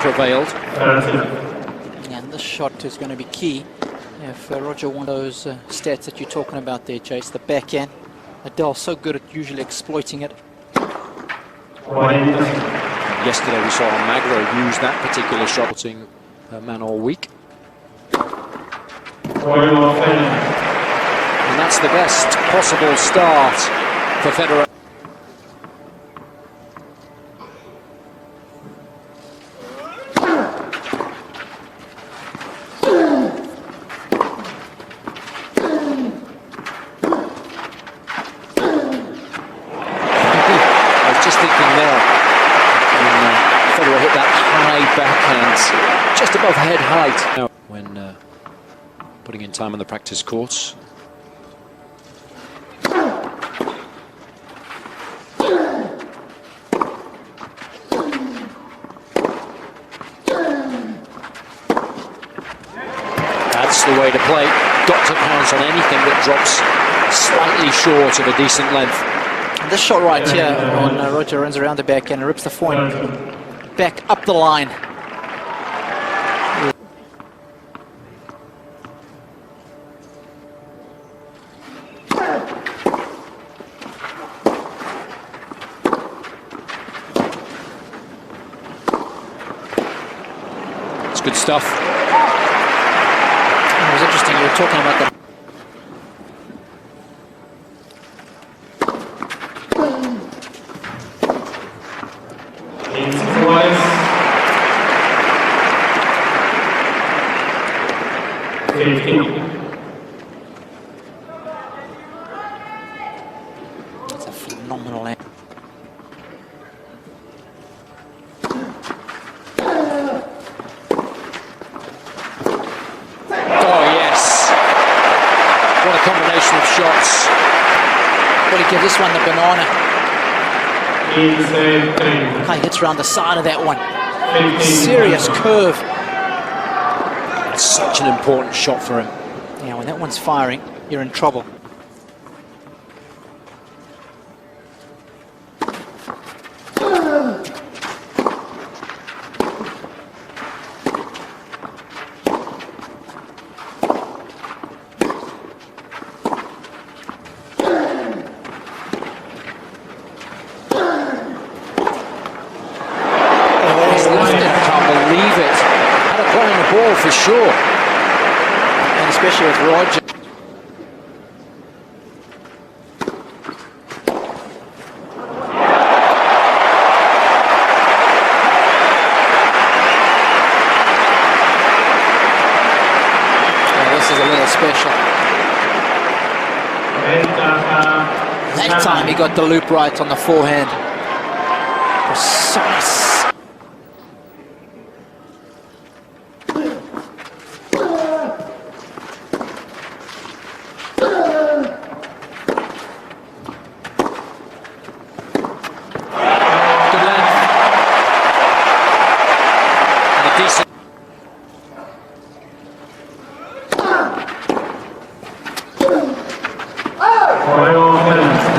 prevailed. And this shot is going to be key. If Roger wants those stats that you're talking about there, Chase, the backhand. Nadal so good at usually exploiting it. Yesterday we saw Magro use that particular shot, putting a man all week. And that's the best possible start for Federer. Federer hit that high backhand, just above head height. When putting in time on the practice courts. That's the way to play. Got to pounce on anything that drops slightly short of a decent length. And this shot right here, when Roger runs around the back and rips the forehand back up the line. It's good stuff. It was interesting, you were talking about the It's a phenomenal angle. Oh yes! What a combination of shots. Will he give this one the banana? He hits around the side of that one. Serious curve. Such an important shot for him. Yeah, when that one's firing, you're in trouble. Ball for sure, and especially with Roger. This is a little special. That time he got the loop right on the forehand. Precise.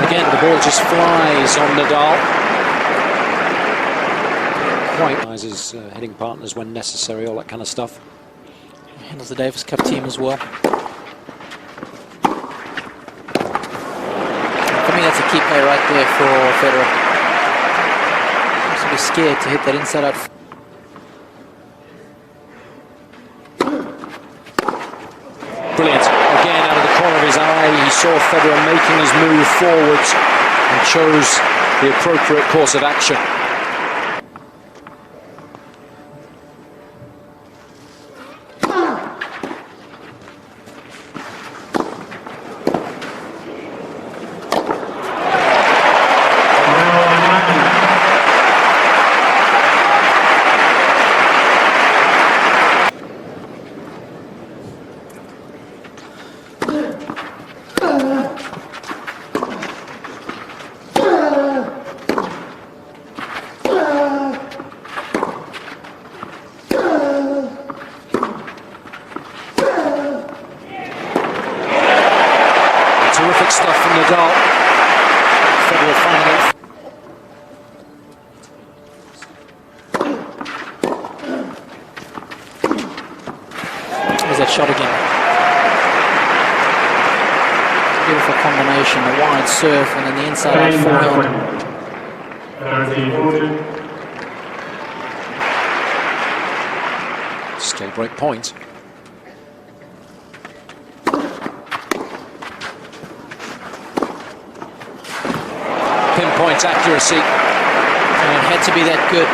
Again, the ball just flies on Nadal. Quite nice as hitting partners when necessary, all that kind of stuff. Handles the Davis Cup team as well. For me, that's a key play right there for Federer. Seems to be scared to hit that inside out. Brilliant. Again, out of the corner of his eye, he saw Federer making his move forwards and chose the appropriate course of action. Terrific stuff from Nadal. Federer finally. shot again. Beautiful combination, a wide serve and then the inside out forehand. Still break point. Pinpoint accuracy. And it had to be that good.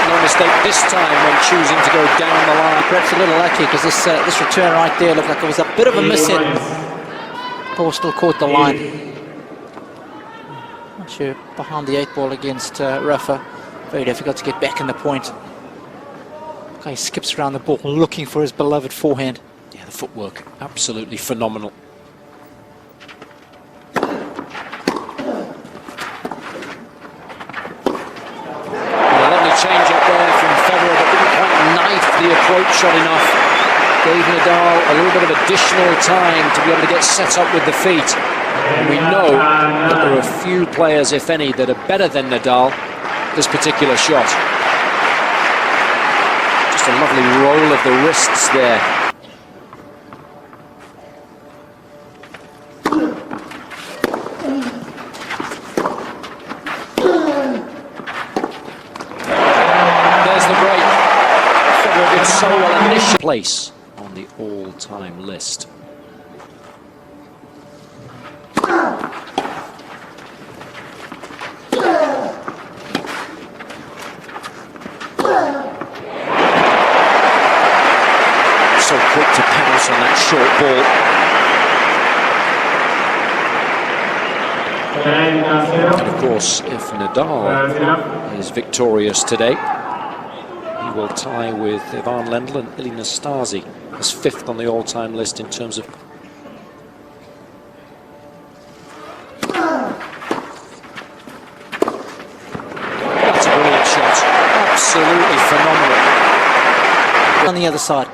No mistake this time when choosing to go down the line. Perhaps a little lucky because this return right there looked like it was a bit of a miss hit. Ball still caught the line. Once you're behind the 8 ball against Rafa, very difficult to get back in the point. Okay, he skips around the ball looking for his beloved forehand. Yeah, the footwork, absolutely phenomenal. Change up there from Federer, but didn't quite knife the approach shot enough. Gave Nadal a little bit of additional time to be able to get set up with the feet. And we know that there are a few players, if any, that are better than Nadal this particular shot. Just a lovely roll of the wrists there. So well initial place on the all-time list. So quick to pounce on that short ball. And of course, if Nadal is victorious today, will tie with Ivan Lendl and Ilie Nastase as 5th on the all-time list in terms of... That's a brilliant shot. Absolutely phenomenal. On the other side.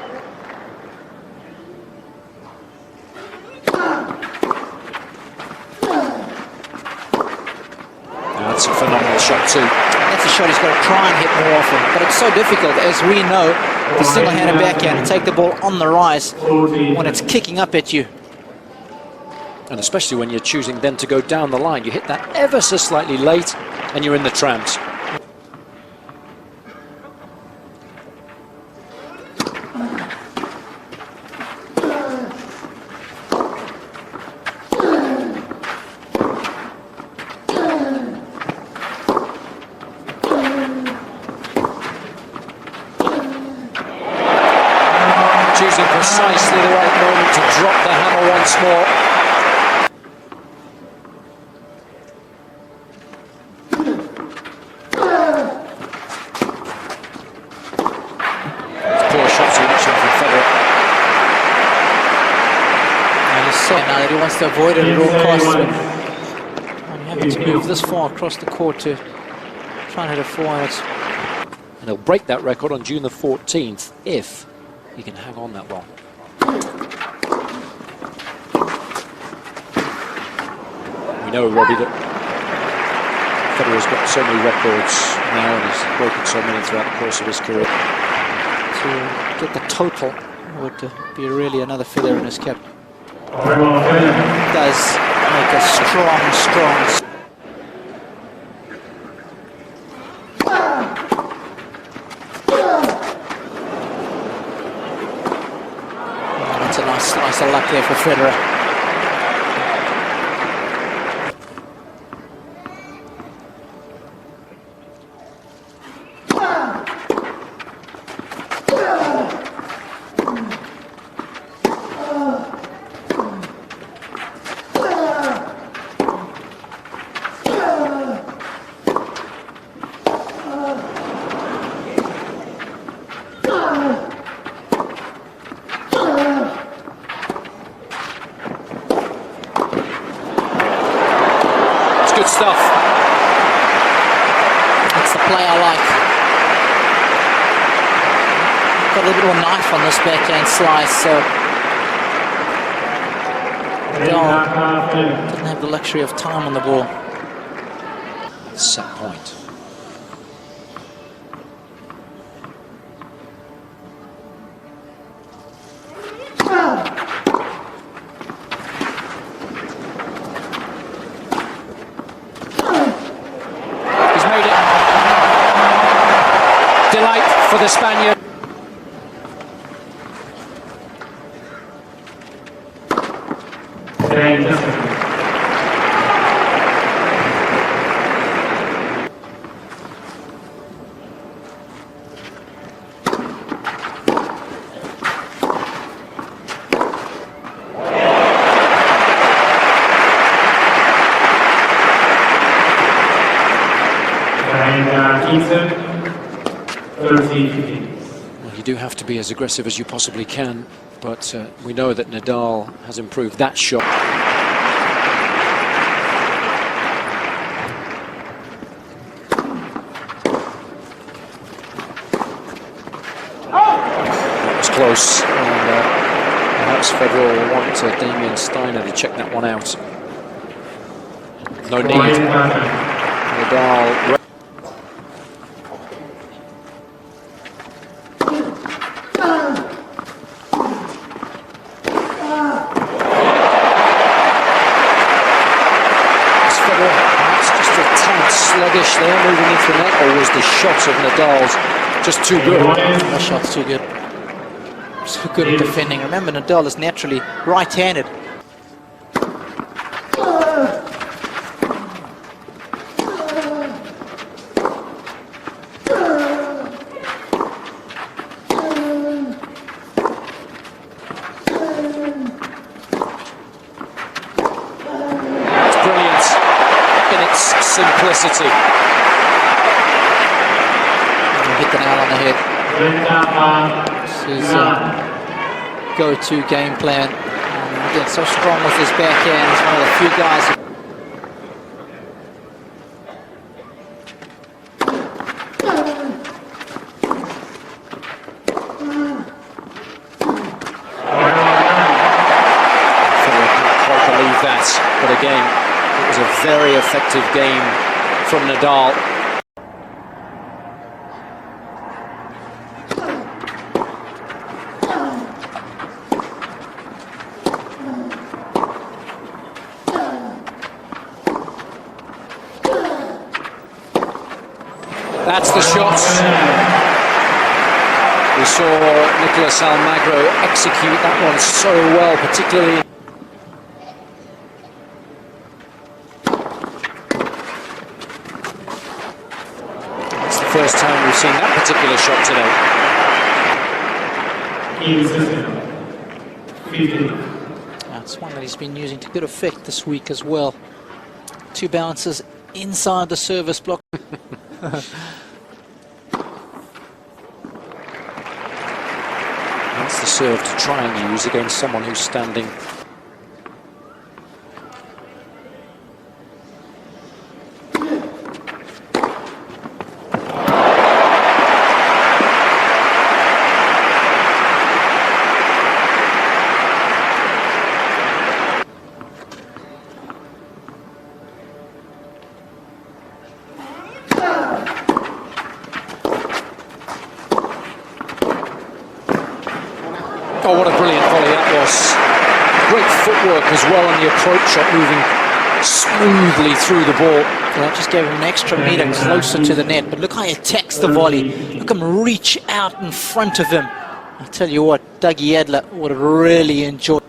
That's a phenomenal shot too. That's a shot he's got to try and hit more often, but it's so difficult, as we know, to single-handed backhand and take the ball on the rise when it's kicking up at you. And especially when you're choosing then to go down the line. You hit that ever so slightly late and you're in the tramps. Choosing precisely the right moment to drop the hammer once more. Poor shot selection from Federer. And he's saying now that he wants to avoid it at all costs. And having to move this far across the court to try and hit a forehand. And he'll break that record on June the 14th if he can hang on that long. We know, Robbie, that Federer's got so many records now and he's broken so many throughout the course of his career. To get the total would be really another feather in his cap. It does make a strong... It's a nice slice of luck there for Federer. Good stuff. That's the play I like. got a little bit of a knife on this backhand slice, so Nadal didn't have the luxury of time on the ball. Set point. He's made it. Delight for the Spaniard. Well, you do have to be as aggressive as you possibly can, but we know that Nadal has improved that shot. That was close, and perhaps Federer will want Damian Steiner to check that one out. No need. Nadal. Sluggish there, moving into the net, or was the shot of Nadal's just too good? The shot's too good. So good at defending. Remember, Nadal is naturally right-handed. Simplicity. Hit the nail on the head. This is go-to game plan. Again, so strong with his backhand. He's one of the few guys. I can't quite believe that, but again, it was a very effective game from Nadal. That's the shot. We saw Nicolas Almagro execute that one so well, particularly. First time we've seen that particular shot today. That's one that he's been using to good effect this week as well. 2 bounces inside the service block. That's the serve to try and use against someone who's standing. Oh, what a brilliant volley that was. Great footwork as well on the approach shot, moving smoothly through the ball. Well, that just gave him an extra meter closer to the net, but look how he attacks the volley. Look him reach out in front of him. I'll tell you what, Dougie Adler would have really enjoyed.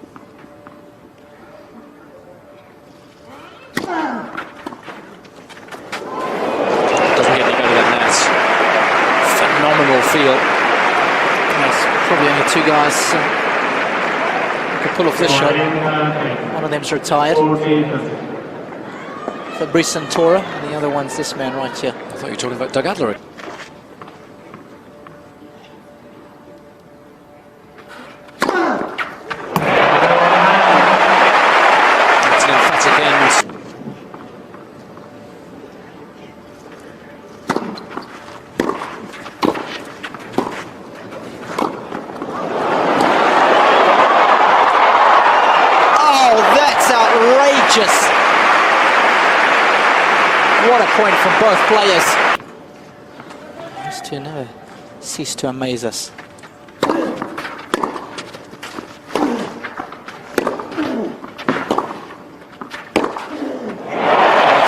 Doesn't get any better than that. Phenomenal feel. Probably only 2 guys who could pull off this shot. One of them's retired, Fabrice Santora, and the other one's this man right here. I thought you were talking about Doug Adler. That's an emphatic end. gorgeous. What a point from both players. These two never cease to amaze us.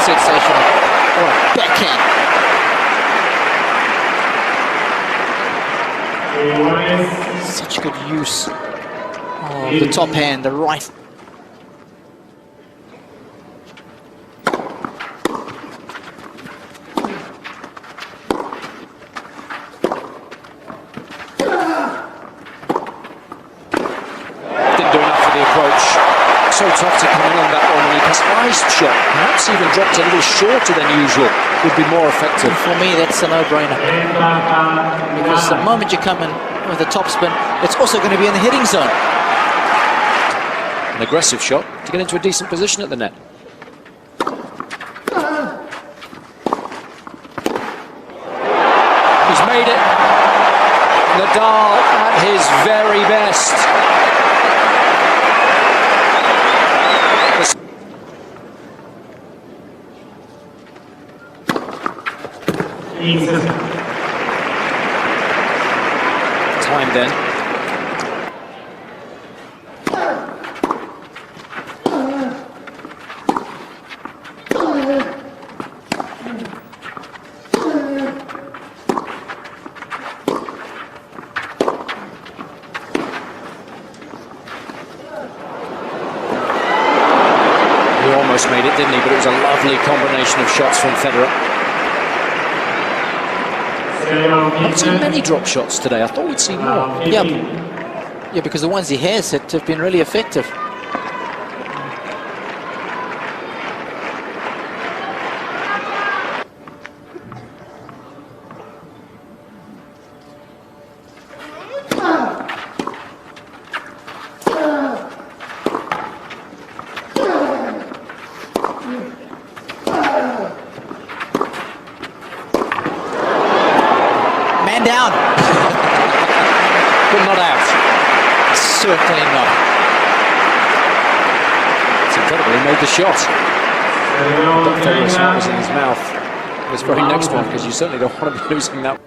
Sensational. Oh, backhand. Such good use of the top hand, the right. Didn't do enough for the approach. So tough to come in on that one when he has sliced shot. Perhaps even dropped a little shorter than usual would be more effective. For me, that's a no-brainer. Because the moment you come in with a topspin, it's also going to be in the hitting zone. An aggressive shot to get into a decent position at the net. He's made it. Nadal at his very best. Time then. He almost made it, didn't he? But it was a lovely combination of shots from Federer. Not seen many drop shots today. I thought we'd see more. Yeah, because the ones he has hit have been really effective. Down. But not out. Certainly not. It's incredible, he made the shot. That Federer's shot was in his mouth. This very next one, because you certainly don't want to be losing that.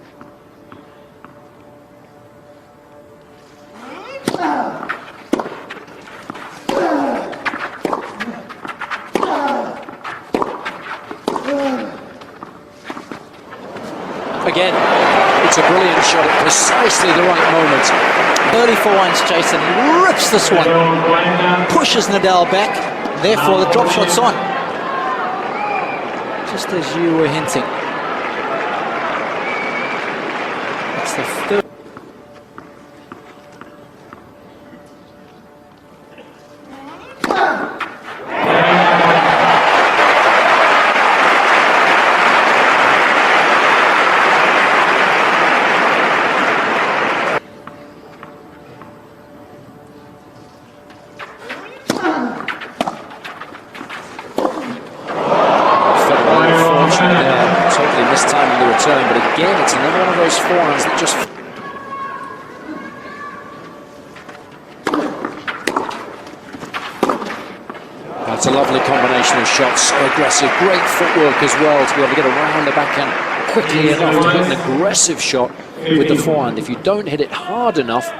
Again, it's a brilliant shot at precisely the right moment. Early forehands, Jason rips this one, pushes Nadal back, therefore the drop shot's on. Just as you were hinting. It's the third. Totally mistiming the return, but again, it's another one of those forehands that just. That's a lovely combination of shots, so aggressive, great footwork as well to be able to get around the backhand quickly enough to hit an aggressive shot with the forehand. If you don't hit it hard enough,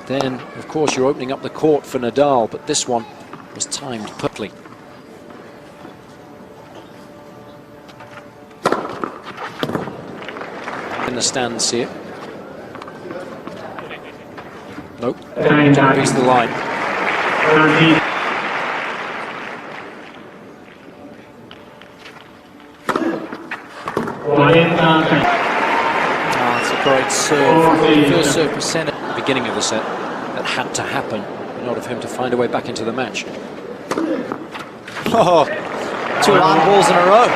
then of course you're opening up the court for Nadal, but this one was timed perfectly. In the stands here. Nope. Piece of the line. It's a great serve. First serve percentage. Beginning of the set that had to happen in order for him to find a way back into the match. Oh, 2 line balls in a row.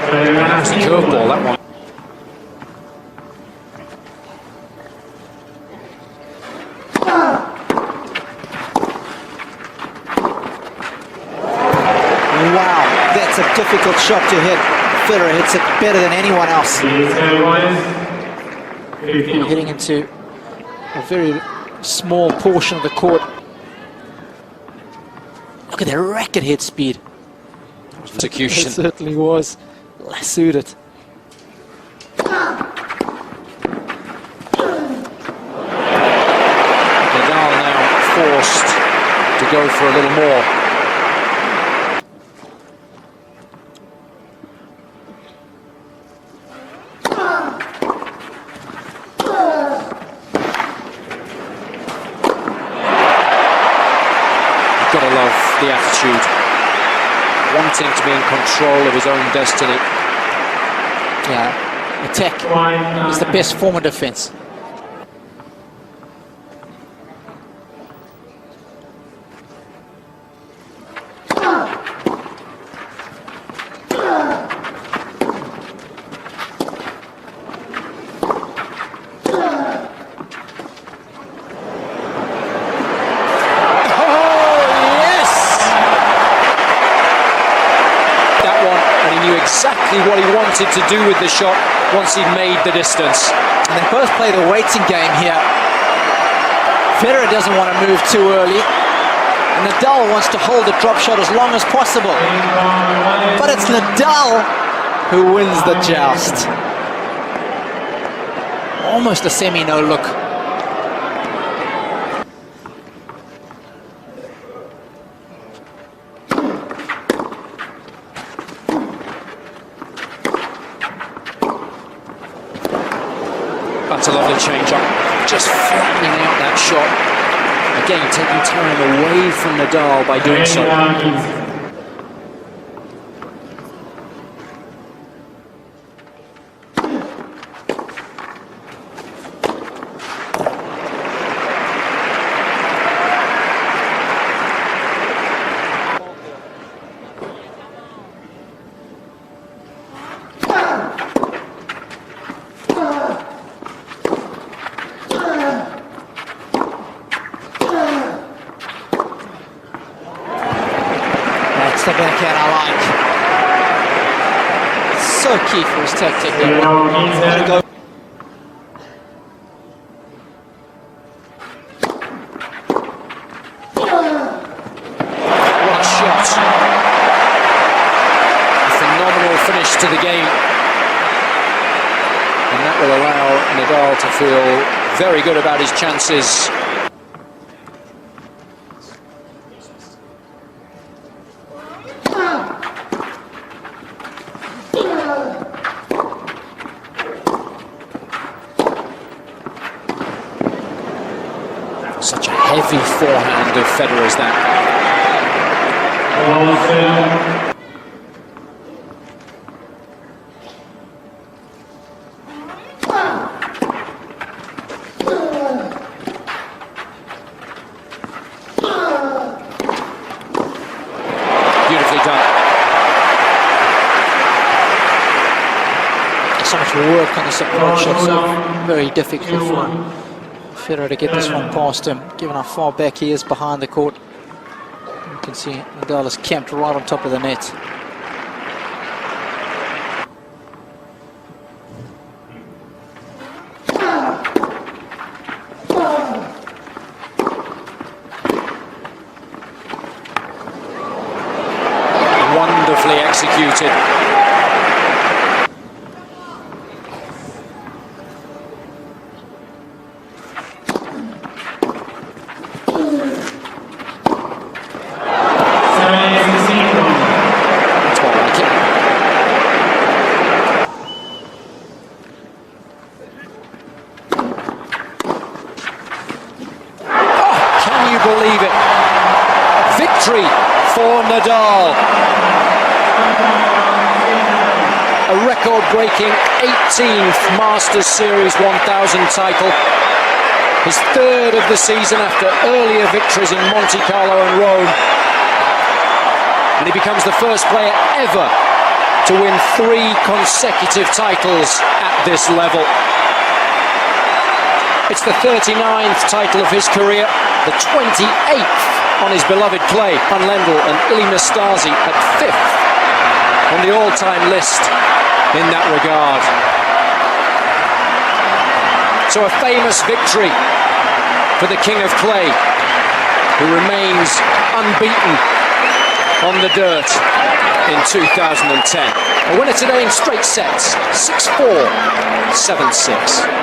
That's a curveball, that one. Wow, that's a difficult shot to hit. Federer hits it better than anyone else. Hitting into a very small portion of the court. Look at that racket head speed. Execution. It certainly was. Lassoed it. Nadal now forced to go for a little more. You've got to love the attitude, wanting to be in control of his own destiny. Yeah, attack is the best form of defense. Exactly what he wanted to do with the shot once he'd made the distance. And they both play the waiting game here. Federer doesn't want to move too early. And Nadal wants to hold the drop shot as long as possible. But it's Nadal who wins the joust. Almost a semi-no look. That's a lovely change-up, just flattening out that shot. Again, taking time away from Nadal by doing so. The backhand I like. So key for his tactic. Go. What a shot. A phenomenal finish to the game. And that will allow Nadal to feel very good about his chances. Such a heavy forehand of Federer's that. Beautifully done. So much work on this approach shot, so very difficult for Federer to get this one past him, given how far back he is behind the court. You can see Nadal is camped right on top of the net. Wonderfully executed. Believe it. Victory for Nadal. A record-breaking 18th Masters Series 1000 title. His third of the season after earlier victories in Monte Carlo and Rome. And he becomes the first player ever to win 3 consecutive titles at this level. It's the 39th title of his career, the 28th on his beloved clay. Van Lendl and Ilie Nastase at 5th on the all-time list in that regard. So a famous victory for the King of Clay, who remains unbeaten on the dirt in 2010. A winner today in straight sets, 6-4, 7-6.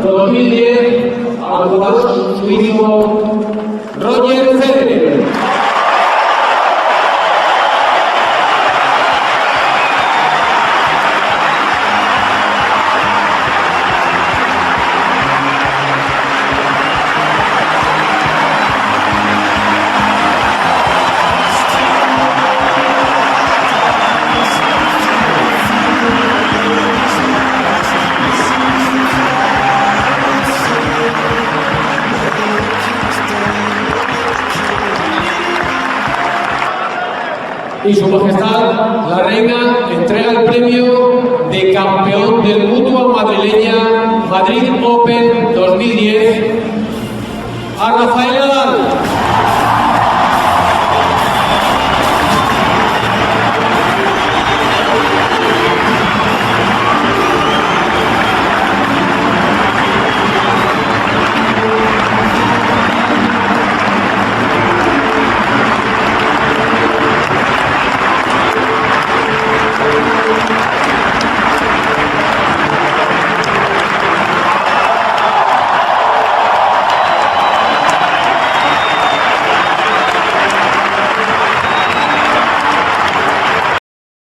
2010 al jugador suizo Roger Federer. Y su majestad, la reina, entrega el premio de campeón del Mutua madrileña Madrid Open 2010 a Rafael Nadal.